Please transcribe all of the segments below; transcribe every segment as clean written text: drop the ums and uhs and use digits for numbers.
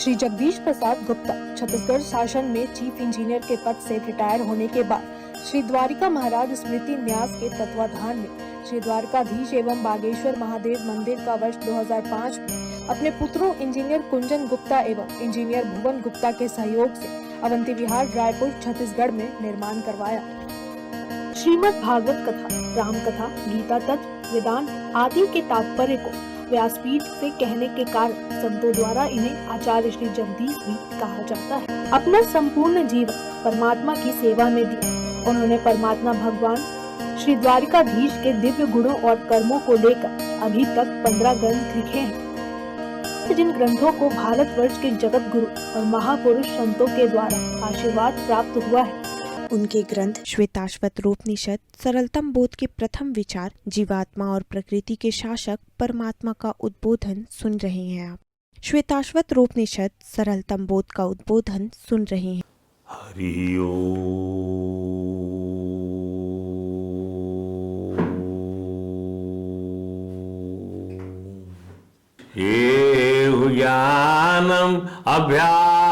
श्री जगदीश प्रसाद गुप्ता छत्तीसगढ़ शासन में chief engineer के पद से रिटायर होने के बाद श्री द्वारिका महाराज स्मृति न्यास के तत्वाधान में श्री द्वारकाधीश एवं बागेश्वर महादेव मंदिर का वर्ष 2005 में अपने पुत्रों इंजीनियर कुंजन गुप्ता एवं इंजीनियर भुवन गुप्ता के सहयोग से अवंती विहार रायपुर छत्तीसगढ़ में निर्माण करवाया। श्रीमद् भागवत कथा, राम कथा, गीता तत्व, वेदांत आदि के तात्पर्य को व्यासपीठ से कहने के कारण संतों द्वारा इन्हें आचार्य श्री जगदीश भी कहा जाता है। अपना संपूर्ण जीवन परमात्मा की सेवा में दिया। उन्होंने परमात्मा भगवान श्री द्वारिकाधीश के दिव्य गुणों और कर्मों को लेकर अभी तक 15 ग्रंथ लिखे हैं, जिन ग्रंथों को भारतवर्ष के जगत गुरु और महापुरुष संतों के द्वारा आशीर्वाद प्राप्त हुआ है। उनके ग्रंथ श्वेताश्वत रूपनिषद, सरलतम बोध के प्रथम विचार, जीवात्मा और प्रकृति के शासक परमात्मा का उद्बोधन सुन रहे हैं आप। श्वेताश्वत रूपनिषद, सरलतम बोध का उद्बोधन सुन रहे हैं। हरि ओम। हे ज्ञानम अभ्यासात्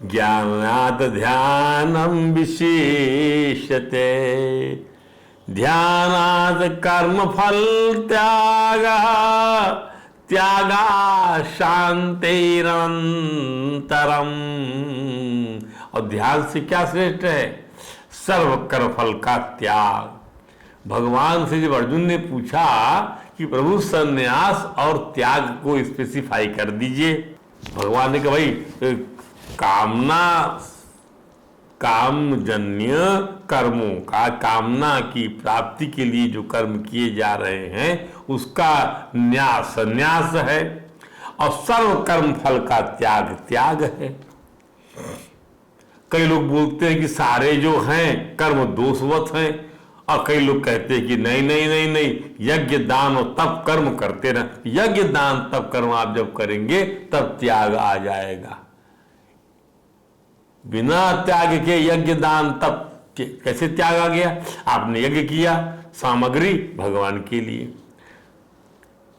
ज्ञानात् ध्यानं विशिष्यते, ध्यानात् कर्मफल त्यागः, त्यागात् शान्तिरनन्तरम्। और ध्यान से क्या श्रेष्ठ है? सर्व कर्मफल का त्याग। भगवान से जब अर्जुन ने पूछा कि प्रभु संन्यास और त्याग को स्पेसिफाई कर दीजिए, भगवान ने कहा भाई कामजन्य कर्मों का, कामना की प्राप्ति के लिए जो कर्म किए जा रहे हैं उसका न्यास संन्यास है, और सर्व कर्म फल का त्याग त्याग है। कई लोग बोलते हैं कि सारे जो हैं कर्म दोषवत हैं, और कई लोग कहते हैं कि नहीं नहीं नहीं नहीं, यज्ञ दान और तप कर्म करते ना, यज्ञ दान तप कर्म आप जब करेंगे तब त्याग आ जाएगा। बिना त्याग के यज्ञ दान तप कैसे त्याग आ गया? आपने यज्ञ किया, सामग्री भगवान के लिए,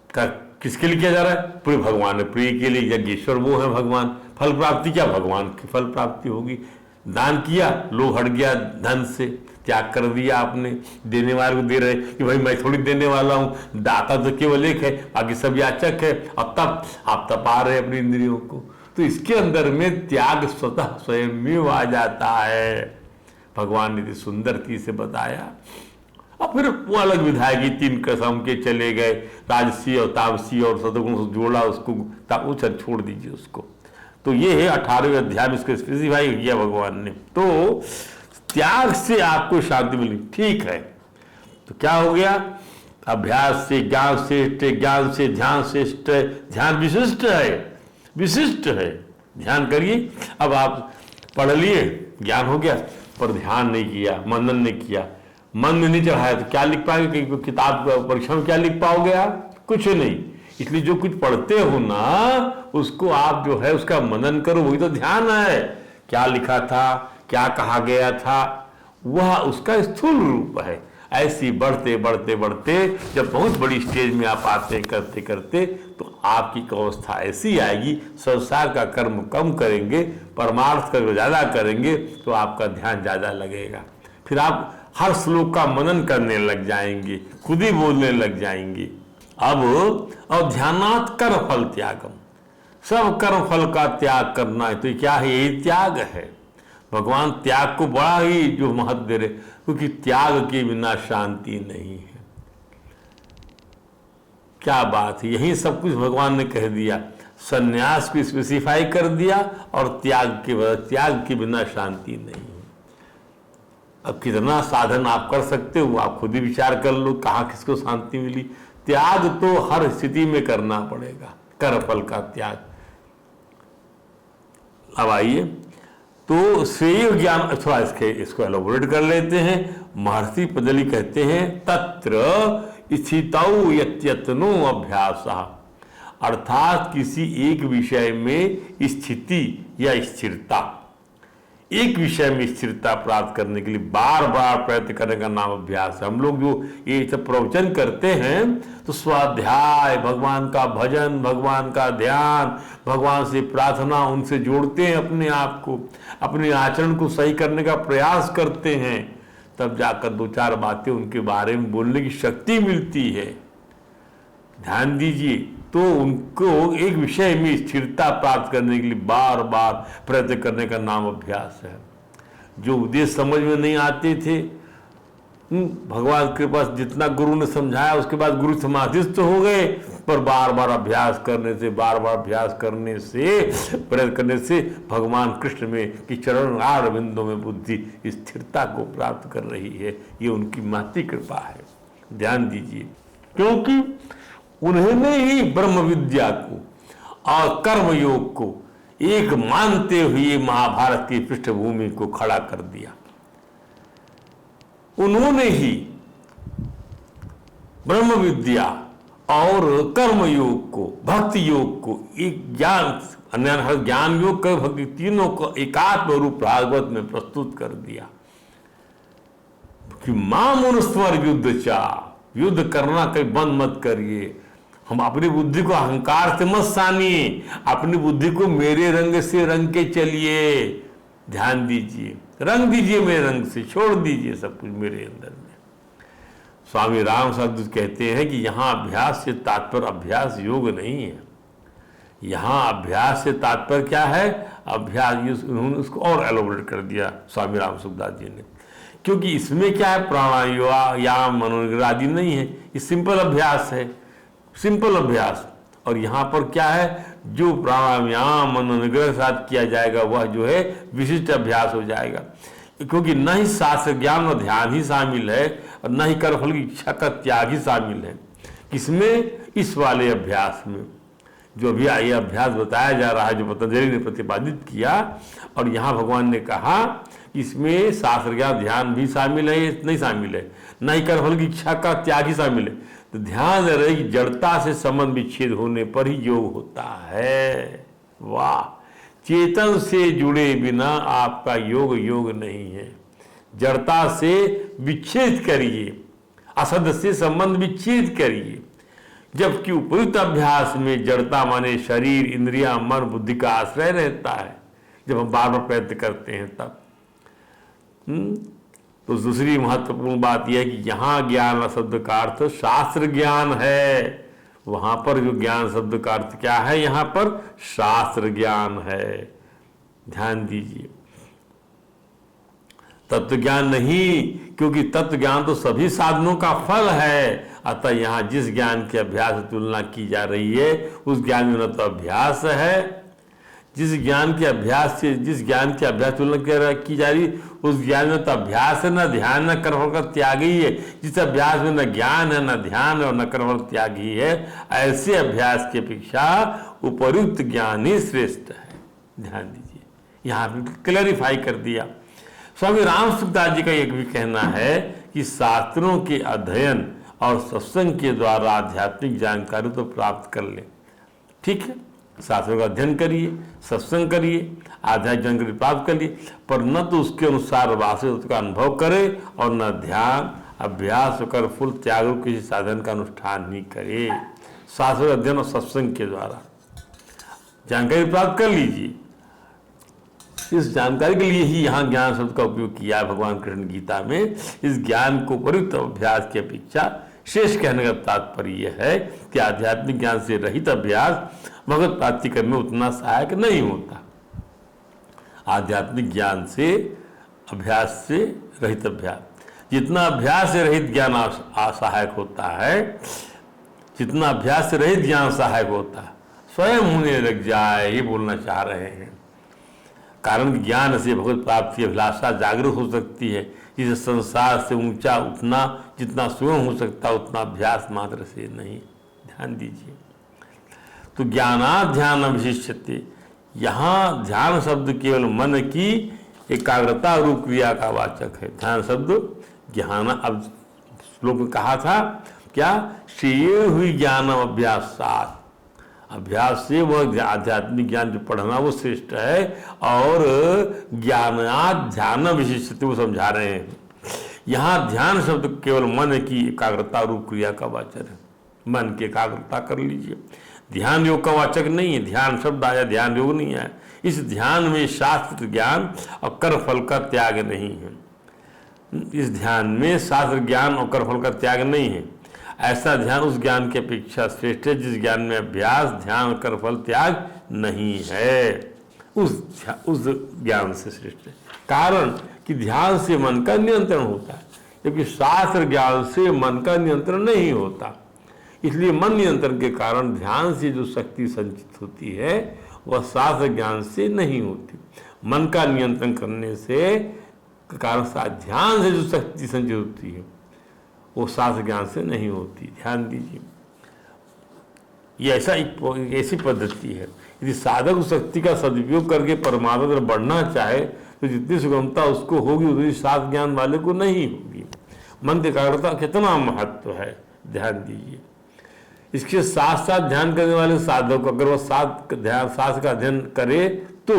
किसके लिए किया जा रहा है? पूरे भगवान प्रिय के लिए। यज्ञेश्वर वो है भगवान। फल प्राप्ति क्या? भगवान की फल प्राप्ति होगी। दान किया, लोभ हट गया धन से, त्याग कर दिया आपने, देने वाले को दे रहे कि भाई मैं थोड़ी देने वाला हूं, दाता तो केवल एक है, बाकी सब याचक है। और तब आप तपा रहे अपनी इंद्रियों को, तो इसके अंदर में त्याग स्वतः स्वयं में आ जाता है। भगवान ने सुंदरती से बताया। और फिर वो अलग विधाय की 3 कसम के चले गए, राजसी और तामसी और सतगुण से जोड़ा उसको, वो छोड़ दीजिए उसको। तो ये है 18वें अध्याय में इसको स्पेसिफाई किया भगवान ने। तो त्याग से आपको शांति मिली, ठीक है। तो क्या हो गया? अभ्यास से ज्ञान श्रेष्ठ, ज्ञान से ध्यान श्रेष्ठ, ध्यान विशिष्ट है, विशिष्ट है। ध्यान करिए। अब आप पढ़ लिए, ज्ञान हो गया, पर ध्यान नहीं किया, मनन नहीं किया, मन में नहीं चढ़ाया, तो क्या लिख पाएंगे? कहीं किताब परीक्षा में क्या लिख पाओगे आप? कुछ नहीं। इसलिए जो कुछ पढ़ते हो ना, उसको आप जो है उसका मनन करो, वही तो ध्यान है। क्या लिखा था, क्या कहा गया था, वह उसका स्थूल रूप है। ऐसी बढ़ते बढ़ते बढ़ते जब बहुत बड़ी स्टेज में आप आते करते करते, तो आपकी अवस्था ऐसी आएगी, संसार का कर्म कम करेंगे, परमार्थ का ज्यादा करेंगे, तो आपका ध्यान ज्यादा लगेगा। फिर आप हर श्लोक का मनन करने लग जाएंगे, खुद ही बोलने लग जाएंगे। अब और ध्यानात् कर्म फल त्यागम, सब कर्म फल का त्याग करना है। तो क्या है? यही त्याग है। भगवान त्याग को बड़ा ही जो महत्व दे रहे, क्योंकि त्याग के बिना शांति नहीं है। क्या बात है! यही सब कुछ भगवान ने कह दिया, संन्यास को स्पेसिफाई कर दिया, और त्याग के बिना शांति नहीं है। अब कितना साधन आप कर सकते हो, आप खुद ही विचार कर लो, कहाँ किसको शांति मिली। त्याग तो हर स्थिति में करना पड़ेगा, कर्म फल का त्याग। अब आइए, तो श्रेय ज्ञान, थोड़ा इसको एलोबोरेट कर लेते हैं। महर्षि पतंजलि कहते हैं, तत्र स्थितौ यत्यत्नो अभ्यासः, अर्थात किसी एक विषय में स्थिति या स्थिरता, एक विषय में स्थिरता प्राप्त करने के लिए बार बार प्रयत्न करने का नाम अभ्यास है। हम लोग जो ये सब प्रवचन करते हैं तो स्वाध्याय, भगवान का भजन, भगवान का ध्यान, भगवान से प्रार्थना, उनसे जोड़ते हैं अपने आप को, अपने आचरण को सही करने का प्रयास करते हैं, तब जाकर दो चार बातें उनके बारे में बोलने की शक्ति मिलती है। ध्यान दीजिए, तो उनको एक विषय में स्थिरता प्राप्त करने के लिए बार बार प्रयत्न करने का नाम अभ्यास है। जो उद्देश्य समझ में नहीं आते थे, भगवान के पास जितना गुरु ने समझाया उसके बाद गुरु समाधिस्थ हो गए, पर बार बार अभ्यास करने से, बार बार अभ्यास करने से, प्रयत्न करने से भगवान कृष्ण में कि चरण अरविंदों में बुद्धि स्थिरता को प्राप्त कर रही है। ये उनकी महती कृपा है। ध्यान दीजिए, क्योंकि उन्होंने ही ब्रह्म विद्या को और कर्म योग को एक मानते हुए महाभारत की पृष्ठभूमि को खड़ा कर दिया। उन्होंने ही ब्रह्म विद्या और कर्म योग को, भक्ति योग को, एक ज्ञान योग का, भक्ति, तीनों को एकात्म रूप भागवत में प्रस्तुत कर दिया कि मामुनुस्वर युद्ध चा, युद्ध करना कहीं बंद मत करिए। हम अपनी बुद्धि को अहंकार से मत सानिए, अपनी बुद्धि को मेरे रंग से रंग के चलिए। ध्यान दीजिए, रंग दीजिए मेरे रंग से, छोड़ दीजिए सब कुछ मेरे अंदर में। स्वामी राम सद्गुरु कहते हैं कि यहाँ अभ्यास से तात्पर्य अभ्यास योग नहीं है। यहाँ अभ्यास से तात्पर्य क्या है? अभ्यास, उन्होंने उसको और एलोबरेट कर दिया स्वामी राम सुखदास जी ने, क्योंकि इसमें क्या है, प्राणायाम मनोनिग्रह आदि नहीं है, ये सिंपल अभ्यास है, सिंपल अभ्यास। और यहाँ पर क्या है, जो प्राणायाम मनोनिग्रह के साथ किया जाएगा वह जो है विशिष्ट अभ्यास हो जाएगा, क्योंकि न ही शास्त्र ज्ञान और ध्यान ही शामिल है और न ही कर्मफल की इच्छा का त्याग ही शामिल है। किसमें? इस वाले अभ्यास में, जो अभी ये अभ्यास बताया जा रहा है, जो पतंजलि ने प्रतिपादित किया। और यहाँ भगवान ने कहा इसमें शास्त्र ज्ञान ध्यान भी शामिल है, नहीं शामिल है, न ही कर्मफल की इच्छा का त्याग ही शामिल है। तो ध्यान रहे कि जड़ता से संबंध विच्छेद होने पर ही योग होता है। वाह, चेतन से जुड़े बिना आपका योग योग नहीं है। जड़ता से विच्छेद करिए, असद से संबंध विच्छेद करिए। जबकि उपयुक्त अभ्यास में जड़ता माने शरीर, इंद्रियां, मन, बुद्धि का आश्रय रहता है। जब हम बार बार प्रयत्न करते हैं तब तो दूसरी महत्वपूर्ण बात यह है कि यहाँ ज्ञान शब्द का अर्थ शास्त्र ज्ञान है। वहां पर जो ज्ञान शब्द का अर्थ क्या है, यहाँ पर शास्त्र ज्ञान है। ध्यान दीजिए, तत्व ज्ञान नहीं, क्योंकि तत्व ज्ञान तो सभी साधनों का फल है। अतः यहाँ जिस ज्ञान के अभ्यास से तुलना की जा रही है उस ज्ञान में न तो अभ्यास है, जिस ज्ञान के अभ्यास तुलना की जा रही उस ज्ञान में तो अभ्यास है, न ध्यान, न कर्मफल का त्याग ही है। जिस अभ्यास में न ज्ञान है, न ध्यान है और न कर्मफल त्याग ही है, ऐसे अभ्यास की अपेक्षा उपयुक्त ज्ञान ही श्रेष्ठ है। ध्यान दीजिए, यहाँ भी क्लैरिफाई कर दिया। स्वामी राम सुखदास जी का एक भी कहना है कि शास्त्रों के अध्ययन और सत्संग के द्वारा आध्यात्मिक जानकारी तो प्राप्त कर ले। ठीक है, शास्त्रों का अध्ययन करिए, सत्संग करिए, आध्यात्मिक जानकारी प्राप्त करिए, पर न तो उसके अनुसार वास्तविक का अनुभव करे और न ध्यान अभ्यास कर फुल त्याग किसी साधन का अनुष्ठान नहीं करे। शास्त्रों अध्ययन और सत्संग के द्वारा जानकारी प्राप्त कर लीजिए। इस जानकारी के लिए ही यहाँ ज्ञान शब्द का उपयोग किया है भगवान कृष्ण गीता में। इस ज्ञान को उपयुक्त अभ्यास की अपेक्षा शेष कहने का तात्पर्य यह है कि आध्यात्मिक ज्ञान से रहित अभ्यास भगवत प्राप्ति करने में उतना सहायक नहीं होता। आध्यात्मिक ज्ञान से अभ्यास से रहित अभ्यास, जितना अभ्यास से रहित ज्ञान सहायक होता है, जितना अभ्यास से रहित ज्ञान सहायक होता है, स्वयं होने लग जाए, ये बोलना चाह रहे हैं। कारण ज्ञान से भगवत प्राप्ति अभिलाषा जागरूक हो सकती है। इस संसार से ऊंचा उठना जितना स्वयं हो सकता उतना अभ्यास मात्र से नहीं। ध्यान दीजिए, तो ज्ञानाध्यान विशिष्यते, यहाँ ध्यान शब्द केवल मन की एकाग्रता रूप क्रिया का वाचक है। ध्यान शब्द ज्ञान, अब श्लोक में कहा था क्या, श्रेय हुई ज्ञानम अभ्यासात, अभ्यास से वह आध्यात्मिक ज्ञान जो पढ़ना वो श्रेष्ठ है। और ज्ञानात् ध्यान विशिष्टते वो समझा रहे हैं। यहाँ ध्यान शब्द केवल मन की एकाग्रता रूप क्रिया का वाचक है। मन की एकाग्रता कर लीजिए, ध्यान योग का वाचक नहीं है। ध्यान शब्द आया, ध्यान योग नहीं आया। इस ध्यान में शास्त्र ज्ञान और कर्म फल का त्याग नहीं है। इस ध्यान में शास्त्र ज्ञान और कर्म फल का त्याग नहीं है। ऐसा ध्यान उस ज्ञान की अपेक्षा श्रेष्ठ है जिस ज्ञान में अभ्यास, ध्यान, कर्म फल त्याग नहीं है। उस ज्ञान से श्रेष्ठ है। कारण कि ध्यान से मन का नियंत्रण होता है, जबकि शास्त्र ज्ञान से मन का नियंत्रण नहीं होता। इसलिए मन नियंत्रण के कारण ध्यान से जो शक्ति संचित होती है वह शास्त्र ज्ञान से नहीं होती। मन का नियंत्रण करने से कारण ध्यान से जो शक्ति संचित होती है वो शास्त्र ज्ञान से नहीं होती। ध्यान दीजिए, ये ऐसी पद्धति है। यदि साधक उस शक्ति का सदुपयोग करके परमात्मा तरफ बढ़ना चाहे तो जितनी सुगमता उसको होगी उतनी शास्त्र ज्ञान वाले को नहीं होगी। मन की एकाग्रता कितना महत्व है, ध्यान दीजिए। इसके साथ साथ ध्यान करने वाले साधक अगर वह शास्त्र का अध्ययन करे तो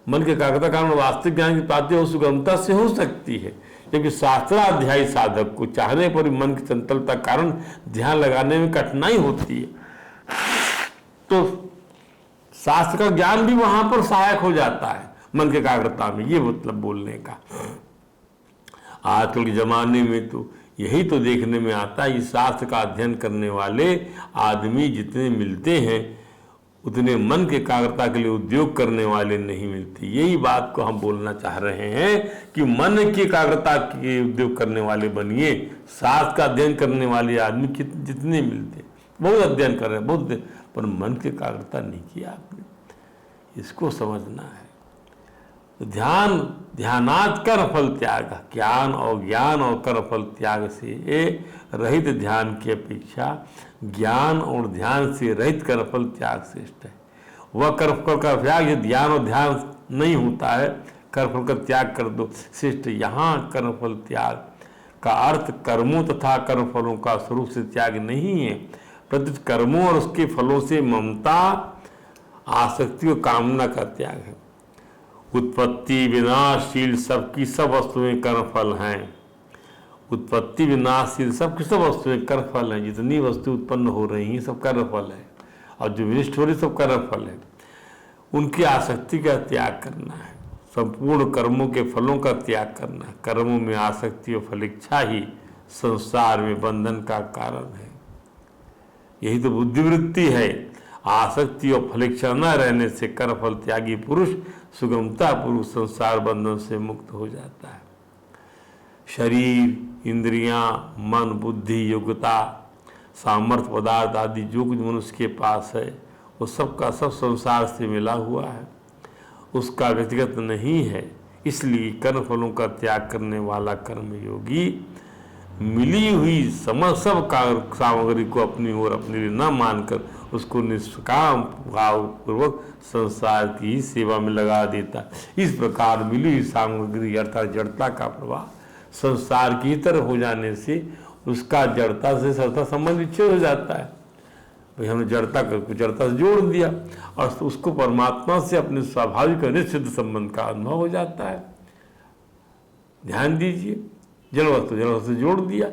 मन की एकाग्रता कारण वास्तविक ज्ञान की प्राप्ति और सुगमता से हो सकती है। जबकि शास्त्राध्यायी साधक को चाहने पर मन की चंचलता कारण ध्यान लगाने में कठिनाई होती है, तो शास्त्र का ज्ञान भी वहां पर सहायक हो जाता है मन की एकाग्रता में। ये मतलब बोलने का। आजकल के जमाने में तो यही तो देखने में आता है कि शास्त्र का अध्ययन करने वाले आदमी जितने मिलते हैं उतने मन की एकाग्रता के लिए उद्योग करने वाले नहीं मिलते। यही बात को हम बोलना चाह रहे हैं कि मन की एकाग्रता के उद्योग करने वाले बनिए। शास्त्र का अध्ययन करने वाले आदमी जितने मिलते, बहुत अध्ययन कर रहे हैं, बहुत, पर मन की एकाग्रता नहीं किया आपने। इसको समझना है। तो ध्यानात् कर्म फल त्याग, ज्ञान और कर्म फल त्याग से रहित ध्यान की अपेक्षा ज्ञान और ध्यान से रहित कर्म फल त्याग श्रेष्ठ है। वह कर्म फल का त्याग, ध्यान और ध्यान नहीं होता है, कर्म फल का त्याग कर दो, श्रेष्ठ। यहाँ कर्म फल त्याग का अर्थ कर्मों तथा कर्म फलों का स्वरूप से त्याग नहीं है, प्रत्युत कर्मों और उसके फलों से ममता, आसक्ति और कामना का त्याग है। उत्पत्ति विनाशशील सबकी सब वस्तुएं कर्म फल हैं। उत्पत्ति विनाशशील सबकी सब वस्तुएं कर्म फल हैं। जितनी वस्तु उत्पन्न हो रही हैं सब कर्म फल है, और जो विनष्ट हो रही सब कर्म फल है। उनकी आसक्ति का त्याग करना है, संपूर्ण कर्मों के फलों का त्याग करना है। कर्मों में आसक्ति और फलेच्छा ही संसार में बंधन का कारण है। यही तो बुद्धिवृत्ति है। आसक्ति और फलेच्छा न रहने से कर्म फल त्यागी पुरुष सुगमता पूर्वक संसार बंधन से मुक्त हो जाता है। शरीर, इंद्रियां, मन, बुद्धि, योग्यता, सामर्थ्य, पदार्थ आदि जो कुछ मनुष्य के पास है वो सब का सब संसार से मिला हुआ है, उसका व्यक्तिगत नहीं है। इसलिए कर्म फलों का त्याग करने वाला कर्मयोगी मिली हुई सब सामग्री को अपनी ओर अपने लिए न मानकर उसको निष्काम भावपूर्वक संसार की ही सेवा में लगा देता। इस प्रकार मिली हुई सामग्री अर्थात जड़ता का प्रवाह संसार की तरफ हो जाने से उसका जड़ता से सरता संबंध विच्छेद हो जाता है। भाई हमने जड़ता से जोड़ दिया और उसको परमात्मा से अपने स्वाभाविक निश्चित संबंध का अनुभव हो जाता है। ध्यान दीजिए, जल वस्तु से जोड़ दिया।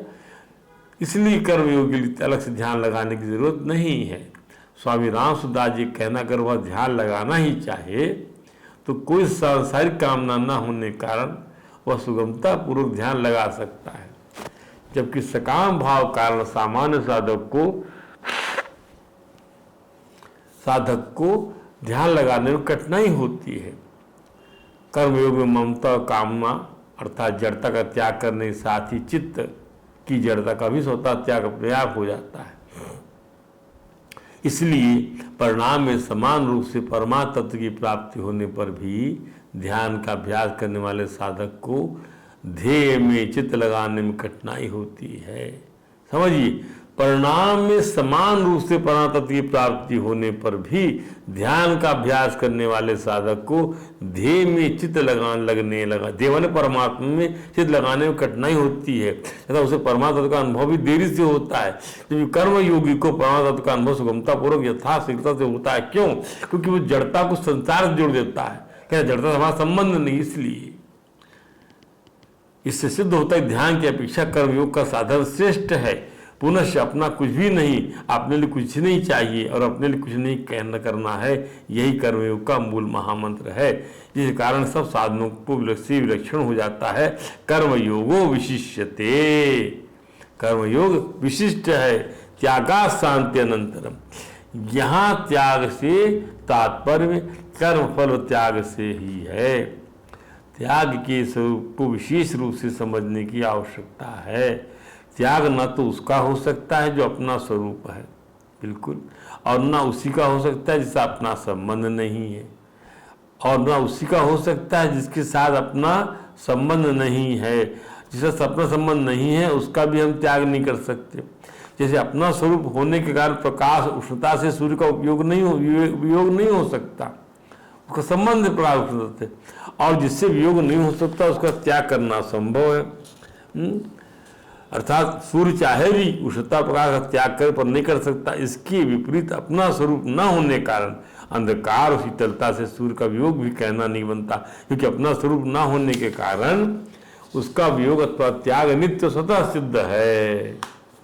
इसलिए कर्मयोग के लिए अलग से ध्यान लगाने की जरूरत नहीं है। स्वामी राम सुदास जी कहना, अगर वह ध्यान लगाना ही चाहे तो कोई सांसारिक कामना न होने के कारण वह सुगमता पूर्वक ध्यान लगा सकता है, जबकि सकाम भाव कारण सामान्य साधक को ध्यान लगाने में कठिनाई होती है। कर्मयोग में ममता और कामना अर्थात जड़ता का त्याग करने के साथ ही चित्त की जड़ता का भी स्वतः त्याग अपने आप हो जाता है। इसलिए परिणाम में समान रूप से परमात्म तत्व की प्राप्ति होने पर भी ध्यान का अभ्यास करने वाले साधक को ध्येय में चित्त लगाने में कठिनाई होती है। समझिए, परिणाम में समान रूप से परमात्म की प्राप्ति होने पर भी ध्यान का अभ्यास करने वाले साधक को ध्येय में चित्त लगने लगा, ध्येय माने परमात्मा में चित्त लगाने में कठिनाई होती है तथा उसे परमात्मा का अनुभव भी देरी से होता है। जबकि कर्म योगी को परमात्मा का अनुभव सुगमतापूर्वक यथाशीघ्रता से होता है। क्यों? क्योंकि वो जड़ता को संसार से जोड़ देता है। क्या जड़ता से हमारा संबंध नहीं, इसलिए इससे सिद्ध होता है ध्यान की अपेक्षा कर्मयोग का साधन श्रेष्ठ है। पुनः अपना कुछ भी नहीं, अपने लिए कुछ नहीं चाहिए और अपने लिए कुछ नहीं कहना करना है, यही कर्मयोग का मूल महामंत्र है, जिस कारण सब साधनों को विलक्षण हो जाता है। कर्मयोगो विशिष्यते, कर्मयोग विशिष्ट है। त्यागा शांति अनंतरम, यहाँ त्याग से तात्पर्य कर्म फल त्याग से ही है। त्याग के स्वरूप को विशेष रूप से समझने की आवश्यकता है। त्याग न तो उसका हो सकता है जो अपना स्वरूप है, बिल्कुल, और न उसी का हो सकता है जिसका अपना संबंध नहीं है, और न उसी का हो सकता है जिसके साथ अपना संबंध नहीं है। जिसका अपना संबंध नहीं है उसका भी हम त्याग नहीं कर सकते। जैसे अपना स्वरूप होने के कारण प्रकाश उष्णता से सूर्य का उपयोग नहीं हो सकता, उसका संबंध प्रकाश उष्णता से, और जिससे वियोग नहीं हो सकता उसका त्याग करना संभव है। अर्थात सूर्य चाहे भी उष्णता प्रकाश का त्याग कर पर नहीं कर सकता। इसके विपरीत अपना स्वरूप न होने कारण अंधकार और शीतलता से सूर्य का वियोग भी कहना नहीं बनता, क्योंकि अपना स्वरूप न होने के कारण उसका वियोग अथवा त्याग नित्य स्वतः सिद्ध है।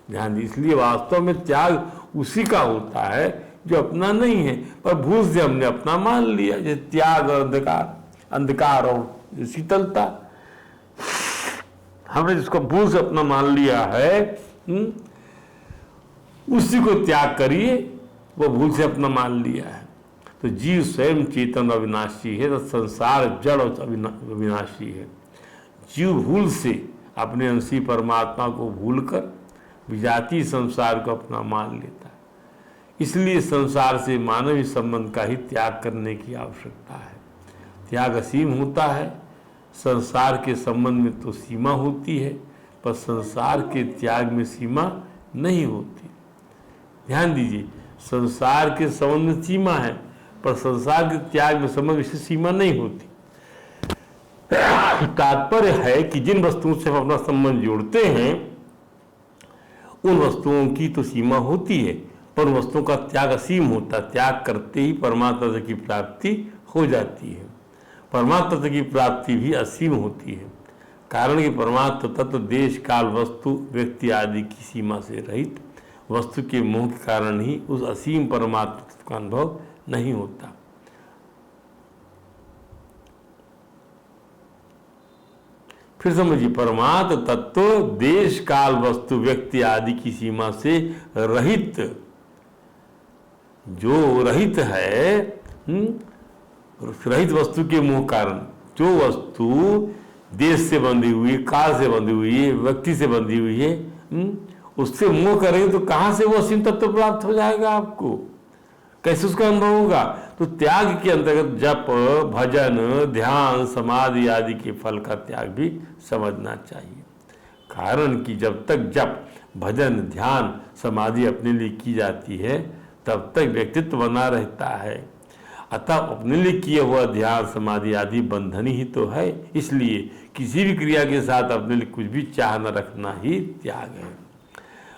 ध्यान दीजिए, इसलिए वास्तव में त्याग उसी का होता है जो अपना नहीं है, पर भूल से हमने अपना मान लिया। जैसे त्याग और अंधकार और शीतलता, हमने जिसको भूल से अपना मान लिया है, उसी को त्याग करिए, वो भूल से अपना मान लिया है। तो जीव स्वयं चेतन अविनाशी है, तो संसार जड़ और अविनाशी है। जीव भूल से अपने अंशी परमात्मा को भूलकर विजातीय संसार को अपना मान लेता है। इसलिए संसार से मानवीय संबंध का ही त्याग करने की आवश्यकता है। त्याग असीम होता है। संसार के संबंध में तो सीमा होती है, पर संसार के त्याग में सीमा नहीं होती। ध्यान दीजिए, संसार के संबंध में सीमा है, पर संसार के त्याग में संबंध से सीमा नहीं होती। तात्पर्य है कि जिन वस्तुओं से हम अपना संबंध जोड़ते हैं उन वस्तुओं की तो सीमा होती है, पर उन वस्तुओं का त्याग असीम होता है। त्याग करते ही परमात्मा की प्राप्ति हो जाती है। परमात्मा तत्व की प्राप्ति भी असीम होती है, कारण कि परमात्मा तत्व देश काल वस्तु व्यक्ति आदि की सीमा से रहित वस्तु के मोह के कारण ही उस असीम परमात्मा तत्व का अनुभव नहीं होता। फिर समझिए, परमात्मा तत्व देश काल वस्तु व्यक्ति आदि की सीमा से रहित, जो रहित है, रहित वस्तु के मोह कारण, जो वस्तु देश से बंधी हुई, काल से बंधी हुई है, व्यक्ति से बंधी हुई है, उससे मोह करेंगे तो कहां से वो असीम तत्व प्राप्त हो जाएगा आपको? कैसे उसका अनुभव होगा? तो त्याग के अंतर्गत जप, भजन, ध्यान, समाधि आदि के फल का त्याग भी समझना चाहिए। कारण कि जब तक जप, भजन, ध्यान, समाधि अपने लिए की जाती है तब तक व्यक्तित्व बना रहता है। अतः अपने लिए किया हुआ ध्यान, समाधि आदि बंधन ही तो है। इसलिए किसी भी क्रिया के साथ अपने लिए कुछ भी चाह न रखना ही त्याग है।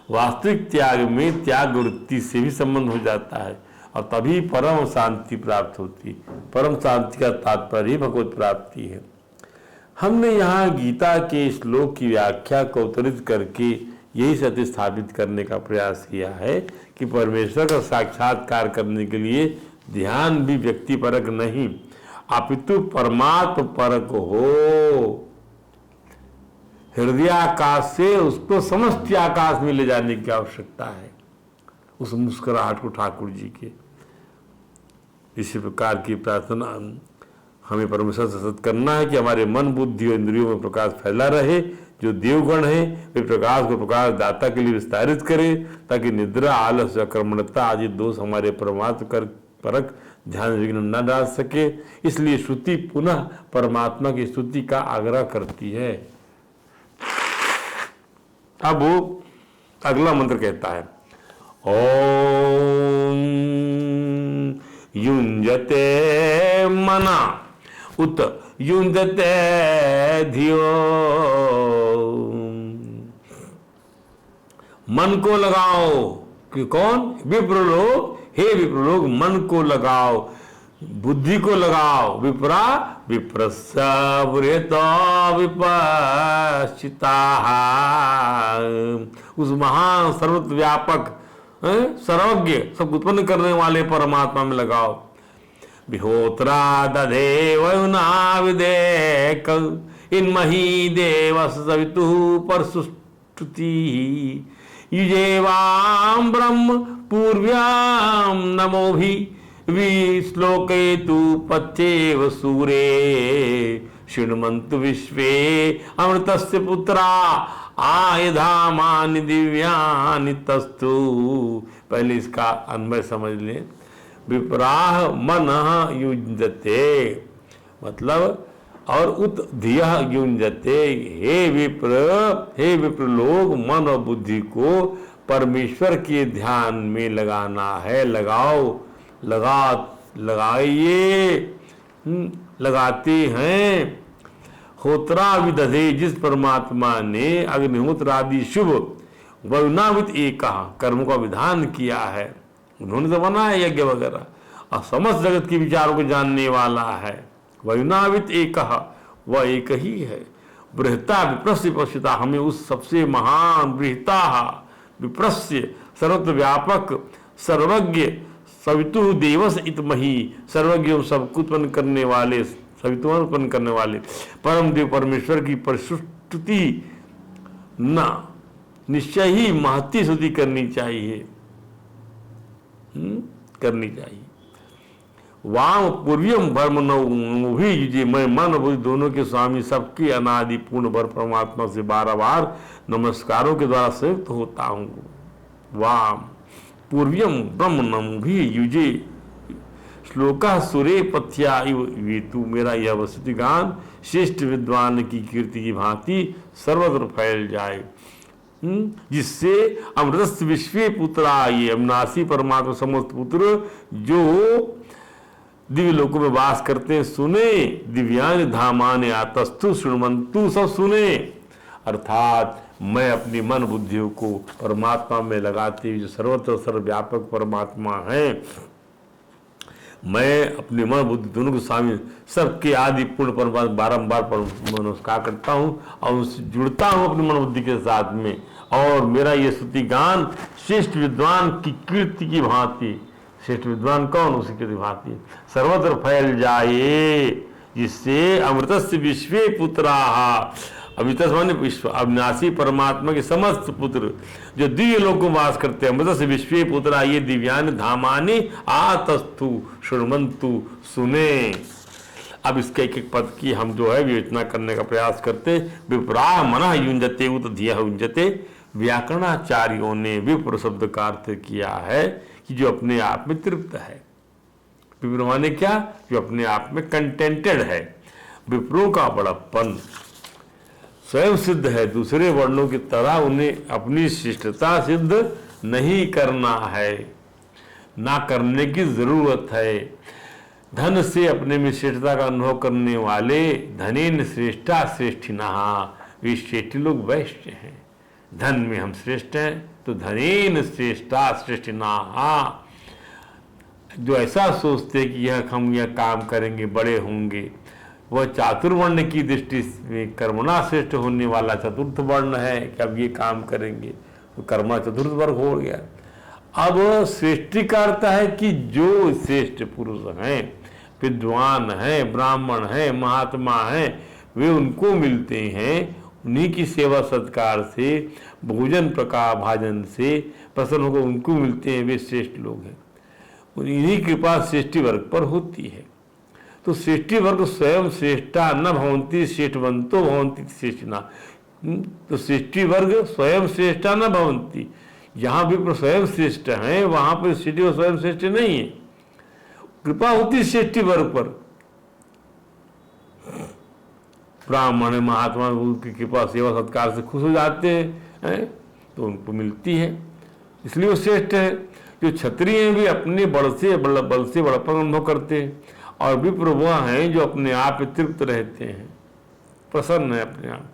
वास्तविक त्याग में त्याग वृत्ति से भी संबंध हो जाता है और तभी परम शांति प्राप्त होती है। परम शांति का तात्पर्य भगवत प्राप्ति है। हमने यहाँ गीता के श्लोक की व्याख्या को अवतरित करके यही सत्य स्थापित करने का प्रयास किया है कि परमेश्वर का साक्षात्कार करने के लिए ध्यान भी व्यक्ति परक नहीं अपितु परमात्म परक हो। हृदयाकाश से उसको समष्टि आकाश में ले जाने की आवश्यकता है, उस मुस्कुराहट को ठाकुर जी के। इसी प्रकार की प्रार्थना हमें परमेश्वर से सतत करना है कि हमारे मन, बुद्धि और इंद्रियों में प्रकाश फैला रहे। जो देवगण है वे प्रकाश को प्रकाश दाता के लिए विस्तारित करे, ताकि निद्रा, आलस, अकर्मणता आदि दोष हमारे परमात्मा कर परक ध्यान विघ्न न डाल सके। इसलिए श्रुति पुनः परमात्मा की स्तुति का आग्रह करती है। अब अगला मंत्र कहता है ओम युञ्जते मना उत युञ्जते धियो। मन को लगाओ कि कौन? विप्र लोग, हे विप्र लोग मन को लगाओ, बुद्धि को लगाओ। विप्रा विप्रस्य विपश्चिता, उस महान सर्वत्र व्यापक सर्वज्ञ सब उत्पन्न करने वाले परमात्मा में लगाओ। विहोत्रा दधे वयुना विदेक इन्महि देवस सवितुः परसुष्टुति युजेवाम ब्रह्म पूर्व्याम नमोभि विश्लोकयतु पथ्येव सूरे शृण्वन्तु विश्वे अमृतस्य पुत्रा आयुधामानि दिव्यानि तस्तु। पहले इसका अन्वय समझ लें। विप्राह मनः युञ्जते मतलब और उत धियः युञ्जते, हे विप्र लोग मन और बुद्धि को परमेश्वर के ध्यान में लगाना है। लगाओ, लगाइए, लगाते हैं। होत्रा विदधे, जिस परमात्मा ने अग्निहोत्र आदि शुभ वरुणावित एक कर्म का विधान किया है, उन्होंने तो बनाया यज्ञ वगैरह, और समस्त जगत के विचारों को जानने वाला है। वरुणावित एक, वह एक ही है। बृहता विप्रस्य पश्यता, हमें उस सबसे महान बृहता विप्रस्य सर्वत्र व्यापक सर्वज्ञ सवितु देवस इतमहि, सर्वज्ञ सबको उत्पन्न करने वाले, सवितुमान उत्पन्न करने वाले परम देव परमेश्वर की प्रस्तुति न निश्चय ही महती स्तुति करनी चाहिए, करनी चाहिए। वाम पूर्वियम भर्म नभी युजे, मैं मन और बुद्धि दोनों के स्वामी सबके अनादि पूर्ण भर परमात्मा से बार बार नमस्कारों के द्वारा संयुक्त होता हूँ। वाम पूर्वियम ब्रह्म नभी युजे श्लोका सुरे पथ्या इव वेतु, मेरा यह वस्तुति गान श्रेष्ठ विद्वान की कीर्ति की भांति सर्वत्र फैल जाए, जिससे अमृतस्थ विश्व पुत्रा, ये अविनाशी परमात्मा समस्त पुत्र जो दिव्य लोकों में वास करते हैं सुने। दिव्यान धामाने आतस्थु शृण्वन्तु, सब सुने। अर्थात मैं अपनी मन बुद्धियों को परमात्मा में लगाते हुए जो सर्वत्र सर्वव्यापक परमात्मा है, मैं अपने मन बुद्धि दोनों के स्वामी सबके आदि पूर्ण परमात्मा बारंबार नमस्कार करता हूँ और उससे जुड़ता हूँ अपनी मन बुद्धि के साथ में। और मेरा ये स्तुति गान श्रेष्ठ विद्वान की कीर्ति की भांति, श्रेष्ठ विद्वान कौन? उसी की भांति सर्वत्र फैल जाए, जिससे अमृतस्य विश्व पुत्रा, अमृतस्य माने विश्व, अविनाशी परमात्मा के समस्त पुत्र जो दिव्य लोक में वास करते हैं, अमृतस्य विश्व पुत्रा, ये दिव्यान धामानि आतस्थु शृण्वन्तु, सुने। अब इसके एक एक पद की हम जो है विवेचना करने का प्रयास करते। विप्रा मनः युञ्जते उत धियः युञ्जते, व्याकरणाचार्यों ने विप्र शब्द का अर्थ किया है कि जो अपने आप में तृप्त है। विप्र माने क्या? जो अपने आप में कंटेंटेड है। विप्रों का बड़प्पन स्वयं सिद्ध है, दूसरे वर्णों की तरह उन्हें अपनी शिष्टता सिद्ध नहीं करना है, ना करने की जरूरत है। धन से अपने में श्रेष्ठता का अनुभव करने वाले धनेन श्रेष्ठा श्रेष्ठिनः, वे श्रेष्ठी लोग वैश्य हैं। धन में हम श्रेष्ठ हैं तो धनेन श्रेष्ठा श्रेष्ठिनः, जो ऐसा सोचते कि हम यह काम करेंगे बड़े होंगे, वह चातुर्वर्ण की दृष्टि में कर्मणा श्रेष्ठ होने वाला चतुर्थ वर्ण है कि अब ये काम करेंगे तो कर्मा चतुर्थ वर्ग हो गया। अब श्रेष्ठी का अर्थ है कि जो श्रेष्ठ पुरुष हैं, विद्वान हैं, ब्राह्मण हैं, महात्मा हैं, वे उनको मिलते हैं, उन्हीं की सेवा सत्कार से, भोजन प्रकार भाजन से प्रसन्न होकर उनको मिलते हैं, वे श्रेष्ठ लोग हैं। इन्हीं कृपा श्रेष्ठी वर्ग पर होती है। तो श्रेष्ठी वर्ग स्वयं श्रेष्ठा न भवन्ति श्रेष्ठवंतो भवन्ति श्रेष्ठिना, तो श्रेष्ठी वर्ग स्वयं श्रेष्ठा न भवन्ति, जहाँ भी स्वयं श्रेष्ठ हैं वहां पर श्रेष्ठी स्वयं श्रेष्ठ नहीं है, कृपा होती श्रेष्ठी वर्ग पर। ब्राह्मण महात्मा की कृपा सेवा सत्कार से खुश हो जाते हैं, तो उनको मिलती है, इसलिए वो श्रेष्ठ है। जो क्षत्रिय भी अपने बल से बड़पन अनुभव करते हैं, और विप्र वह हैं जो अपने आप में तृप्त रहते हैं, प्रसन्न है अपने आप।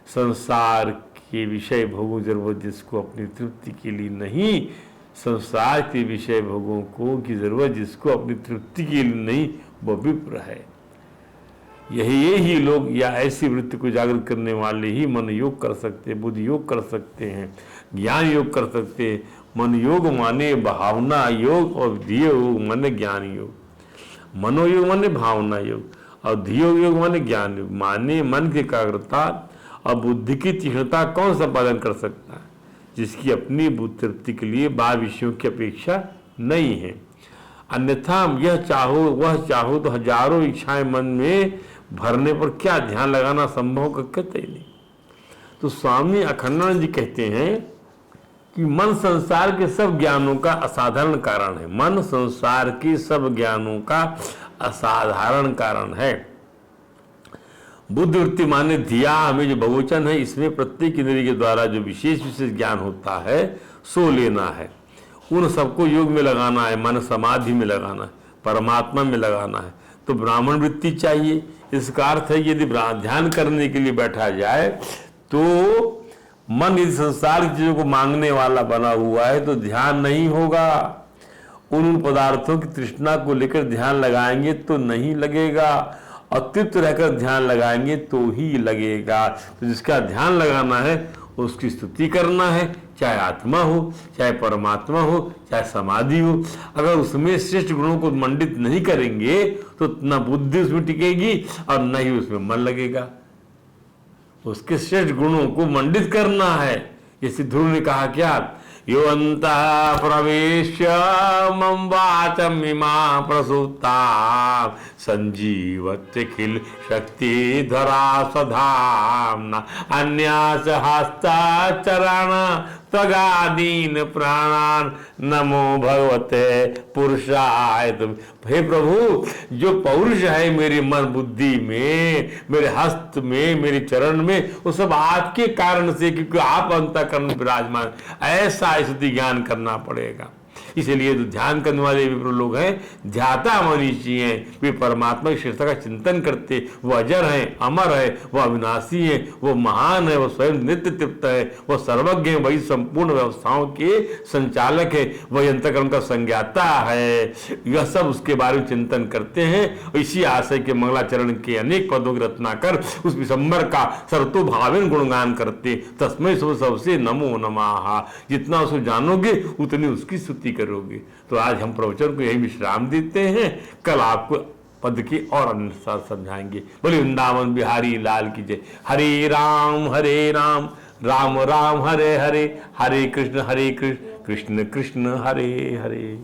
संसार के विषय भोगों जरूरत जिसको अपनी तृप्ति के लिए नहीं, संसार के विषय भोगों को की जरूरत जिसको अपनी तृप्ति के लिए नहीं, वह विप्र है। यही लोग या ऐसी वृत्ति को जागृत करने वाले ही मन योग कर सकते हैं, बुद्धि योग कर सकते हैं, ज्ञान योग कर सकते हैं। मन योग माने भावना योग, और धिय योग माने ज्ञान योग। मनोयोग माने भावना योग, और धियो योग माने ज्ञान योग। माने मन की एकाग्रता और बुद्धि की तीक्ष्णता कौन संपादन कर सकता है? जिसकी अपनी बुद्धि तृप्ति के लिए बाह्य विषयों की अपेक्षा नहीं है। अन्यथा यह चाहो वह चाहो तो हजारों इच्छाएं मन में भरने पर क्या ध्यान लगाना संभव कहते नहीं। तो स्वामी अखंडानंद जी कहते हैं कि मन संसार के सब ज्ञानों का असाधारण कारण है। मन संसार के सब ज्ञानों का असाधारण कारण है। बुद्ध वृत्ति माने धिया हमें जो बहुवचन है, इसमें प्रत्येक इंद्रिय के द्वारा जो विशेष ज्ञान होता है सो लेना है, उन सबको योग में लगाना है, मन समाधि में लगाना है, परमात्मा में लगाना है। तो ब्राह्मण वृत्ति चाहिए। इसका अर्थ है यदि ध्यान करने के लिए बैठा जाए तो मन यदि संसार की चीजों को मांगने वाला बना हुआ है तो ध्यान नहीं होगा। उन पदार्थों की तृष्णा को लेकर ध्यान लगाएंगे तो नहीं लगेगा, और तृप्त रहकर ध्यान लगाएंगे तो ही लगेगा। तो जिसका ध्यान लगाना है उसकी स्तुति करना है, चाहे आत्मा हो, चाहे परमात्मा हो, चाहे समाधि हो। अगर उसमें श्रेष्ठ गुणों को मंडित नहीं करेंगे तो न बुद्धि उसमें टिकेगी और न ही उसमें मन लगेगा। उसके श्रेष्ठ गुणों को मंडित करना है। जैसे ध्रुव ने कहा क्या, यो अंतः प्रवेश्य मम वाचम इमा प्रसुप्ता संजीवत्यखिल शक्ति धरा सधाम्ना अन्यास हस्ताचरण त्वगादीन प्राणान नमो भगवते पुरुषाय। हे प्रभु, जो पौरुष है मेरे मन बुद्धि में, मेरे हस्त में, मेरे चरण में, वो सब आपके कारण से, क्योंकि आप अंतःकरण में विराजमान। ऐसा स्तुति ज्ञान करना पड़ेगा। इसलिए जो ध्यान करने वाले विप्र लोग हैं, ध्याता मनीषी हैं, वे परमात्मा की श्रेष्ठता का चिंतन करते। वो अजर हैं, अमर है, वो अविनाशी है, वो महान है, वो स्वयं नित्य तृप्त है, वो सर्वज्ञ है, वही संपूर्ण व्यवस्थाओं के संचालक है, वही अंतःकरण का संज्ञाता है। यह सब उसके बारे में चिंतन करते हैं। इसी आशय के मंगलाचरण के अनेक पदों की रचना कर उस विशंबर का सर्वतोभावेन गुणगान करते। तस्मै सबसे नमो नमः। जितना उसको जानोगे उतनी उसकी स्तुति करोगे। तो आज हम प्रवचन को यही विश्राम देते हैं। कल आपको पद के और अन्य साथ समझाएंगे। बोले वृंदावन बिहारी लाल की जय। हरे राम राम राम हरे हरे, हरे कृष्ण कृष्ण कृष्ण हरे हरे।